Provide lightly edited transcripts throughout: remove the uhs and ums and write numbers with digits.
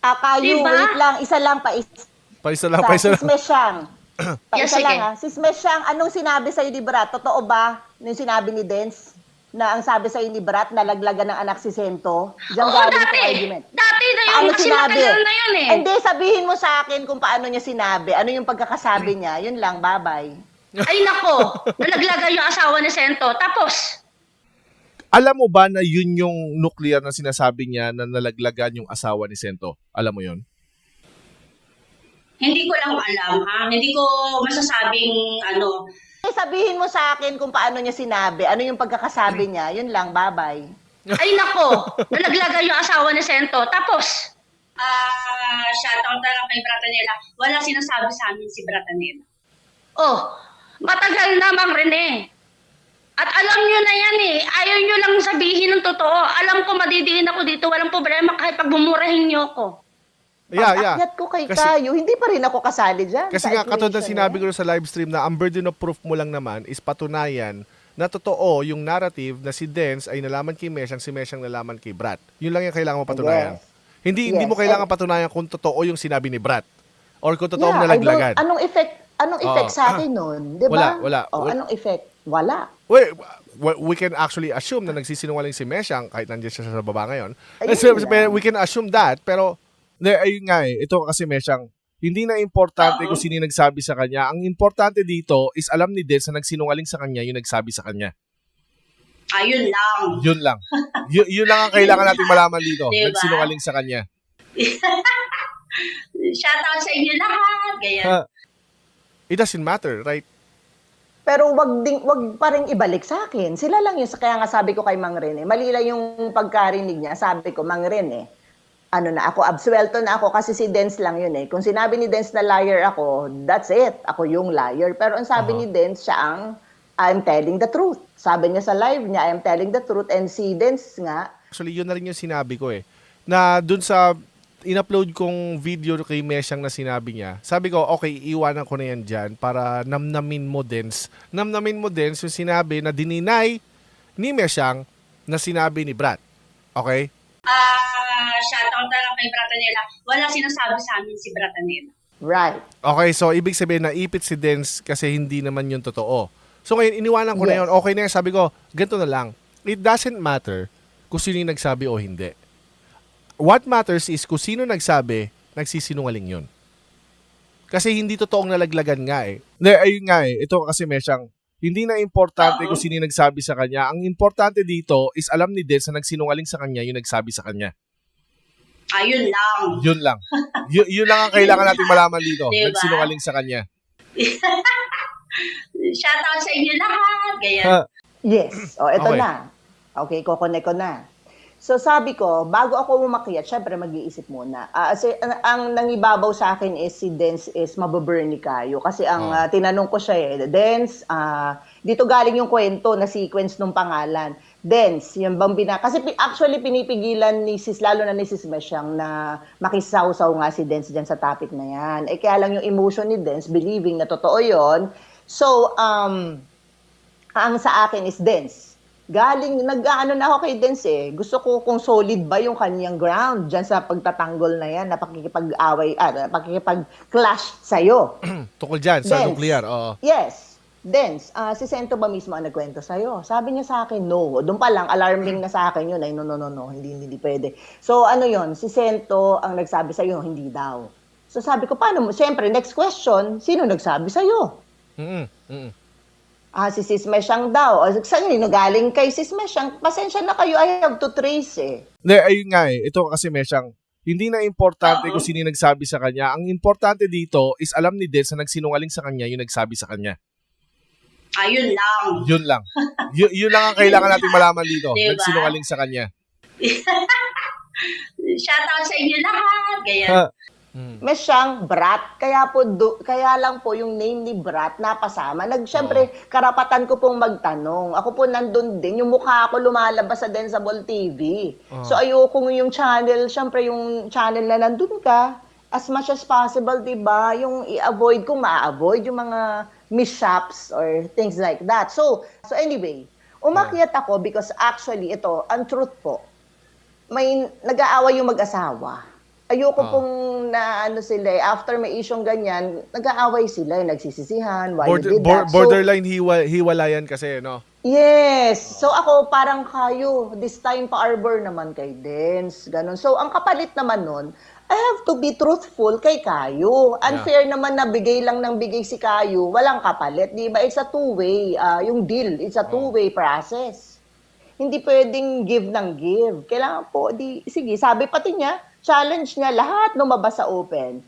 Kayu, Diba? wait lang, isa lang pa Paisa lang, paisa lang. Sis Mesyang. Yes, Paisa lang sige. ha. Sis Mesyang, anong sinabi sa'yo ni Brat? Totoo ba yung sinabi ni Dens? Na ang sabi sa'yo ni Brat, nalaglagan ng anak si Sento? Diyan Oo, galing dati. itong argument. Dati na yun, Paano kasi sinabi? matagal na yun eh. Hindi, sabihin mo sa akin kung paano niya sinabi. Ano yung pagkakasabi niya. Yun lang, bye-bye. Ay nako, nalaglagan yung asawa ni Sento. Tapos, Alam mo ba na yun yung nuclear na sinasabi niya na nalaglagan yung asawa ni Sento? Alam mo yun? hindi ko lang alam ha. Hindi ko masasabing ano. Sabihin mo sa akin kung paano niya sinabi. Ano yung pagkakasabi niya. Yun lang, bye-bye. Ay nako, nalaglagan yung asawa ni Sento. Tapos, shoutout na lang kay Bratanela. Wala sinasabi sa amin si Bratanela. Oh, matagal na Mang Rene. At alam nyo na yan eh. Ayaw nyo lang sabihin ng totoo. Alam ko madidiin ako dito. Walang problema kahit pag bumurahin nyo ako. Yeah. Pag-akyat ko kay Kasi- Kayo, hindi pa rin ako kasali dyan. Kasi sa nga, katulad ng equation sinabi na ko sa live stream na ang burden of proof mo lang naman is patunayan na totoo yung narrative na si Dens ay nalaman kay Mesyang, si Mesyang nalaman kay Brat. Yun lang yung kailangan mo patunayan. Yes. Hindi mo Yes. kailangan patunayan kung totoo yung sinabi ni Brat or kung totoong Yeah, nalaglagan. Anong effect Oo. sa akin nun? Di ba? Wala. Anong effect? Wala. We can actually assume na nagsisinungaling si Mesyang kahit nandiyan siya sa baba ngayon. Ayun So, lang. we can assume that, pero ayun nga ito kasi Mesyang, hindi na importante kung sino yung nagsabi sa kanya. Ang importante dito is alam ni Dens na nagsinungaling sa kanya yung nagsabi sa kanya. Ayun lang. Yun lang. Yun lang ang kailangan nating malaman dito. Diba? Nagsinungaling sa kanya. Shoutout sa inyo lahat. Ganyan. It doesn't matter, right? Pero wag pa rin ibalik sa akin. Sila lang yun. Kaya nga sabi ko kay Mang Rene, mali lang yung pagkarinig niya. Sabi ko, Mang Rene, ano na ako, absuelto na ako kasi si Dens lang yun eh. Kung sinabi ni Dens na liar ako, that's it. Ako yung liar. Pero ang sabi ni Dens, siya ang I'm telling the truth. Sabi niya sa live niya, I'm telling the truth. And si Dens nga, Actually, yun na rin yung sinabi ko eh. Na dun sa in-upload kong video kay Mesyang na sinabi niya, sabi ko, okay, iwanan ko na yan dyan para namnamin mo Dens. Namnamin mo Dens yung sinabi na dininay ni Mesyang na sinabi ni Brat. Okay? Shoutout na lang kay Bratanela. Wala sinasabi sa amin si Bratanela. right. Okay, so ibig sabihin na ipit si Dens kasi hindi naman yun totoo. So ngayon, iniwanan ko na yun. Okay na yun. Sabi ko, ganito na lang. It doesn't matter kung sino yung nagsabi o hindi. What matters is kung sino nagsabi, nagsisinungaling yun. Kasi hindi totoong nalaglagan nga eh. Ayun nga eh. Ito kasi Mesyang, hindi na importante kung sino yung nagsabi sa kanya. Ang importante dito is alam ni Dens na nagsinungaling sa kanya yung nagsabi sa kanya. Ayun lang. Yun lang. Yun lang ang kailangan nating malaman dito. Diba? Nagsinungaling sa kanya. Shoutout sa inyo lahat. Ganyan. Yes. O, eto Okay. na. Okay, kukonek ko na. So sabi ko, bago ako umakyat, syempre mag-iisip muna. Ang nangibabaw sa akin is si Dens is mababurn ni Kayo. Kasi ang tinanong ko siya Dens, dito galing yung kwento na sequence ng pangalan. Dens, yung bang kasi actually pinipigilan ni sis, lalo na ni sis Mesyang na makisawsaw nga si Dens dyan sa topic na yan. Kaya lang yung emotion ni Dens, believing na totoo yon. So, ang sa akin is Dens. Nag-ano na ako kay Dens eh. Gusto ko kung solid ba yung kanyang ground dyan sa pagtatanggol na yan, na pakikipag-away, pakikipag-clash sa'yo. Tungkol dyan, sa Dens. nuclear. Oo. Yes. Dens, si Sento ba mismo ang nagkwento sa'yo? Sabi niya sa akin, no. Doon pa lang, alarming na sa akin yun. Ay, no, hindi pwede. So, ano yun? Si Sento ang nagsabi sa'yo, hindi daw. So, sabi ko, paano mo? Siyempre, next question, sino nagsabi sa'yo? Si Sis Mesyang daw. O, saan yun? Galing kay Sis Mesyang. Pasensya na kayo, I have to trace eh. Ayun nga eh. Ito kasi Mesyang, hindi na importante kung sino yung nagsabi sa kanya. Ang importante dito is alam ni Dens na nagsinungaling sa kanya yung nagsabi sa kanya. Ayun lang. Yun lang. Yun lang ang kailangan nating malaman dito. Diba? Nagsinungaling sa kanya. Shoutout sa inyo lahat. Ganyan. Mesyang Brat, kaya lang po yung name ni Brat napasama. Siyempre, karapatan ko pong magtanong. Ako po nandun din, yung mukha ko lumalabas sa Densable TV. So ayoko yung channel, siyempre yung channel na nandun ka, as much as possible, diba? Yung i-avoid kung ma-avoid yung mga mishaps or things like that. So anyway, umakyat ako because actually ito, ang truth po, may nag-aaway yung mag-asawa. Ayoko Oo. pong na ano sila after may isyong ganyan, nag-aaway sila, nagsisisihan, why you did that. So, Borderline hiwalayan kasi, no? yes. So ako parang kayo, this time pa-arbor naman kay Dens, ganun. So ang kapalit naman nun, I have to be truthful kay Kayo. Unfair naman na bigay lang ng bigay si Kayo, walang kapalit, di ba? It's a two-way, yung deal, it's a two-way process. Hindi pwedeng give ng give. Kailangan po, sige, sabi pati niya, challenge niya lahat lumabas sa open.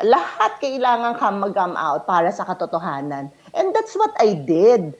Lahat kailangan come out para sa katotohanan. And that's what I did.